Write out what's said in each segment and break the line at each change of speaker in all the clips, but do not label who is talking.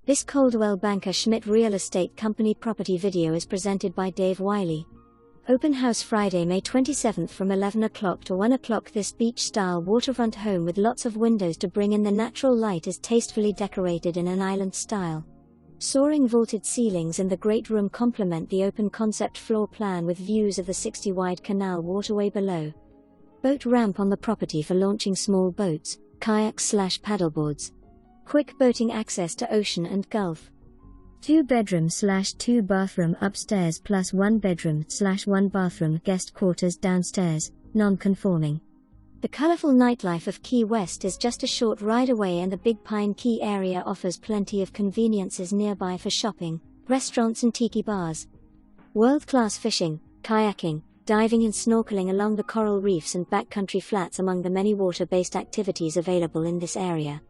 This Coldwell banker Schmitt real estate company property video is presented by Dave Wiley. Open house Friday, May 27 from 11 o'clock to 1 o'clock. This beach-style waterfront home with lots of windows to bring in the natural light is tastefully decorated in an island style. Soaring vaulted ceilings in the great room complement the open concept floor plan with views of the 60-wide canal waterway below. Boat ramp on the property for launching small boats, kayaks/paddleboards. Quick boating access to ocean and gulf. 2-bedroom/2 bathroom upstairs plus 1 bedroom/1 bathroom guest quarters downstairs, non-conforming. The colorful nightlife of Key West is just a short ride away, and the Big Pine Key area offers plenty of conveniences nearby for shopping, restaurants and tiki bars. World-class fishing, kayaking, diving and snorkeling along the coral reefs and backcountry flats among the many water-based activities available in this area.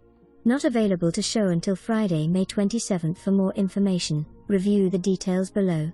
Not available to show until Friday, May 27. For more information, review the details below.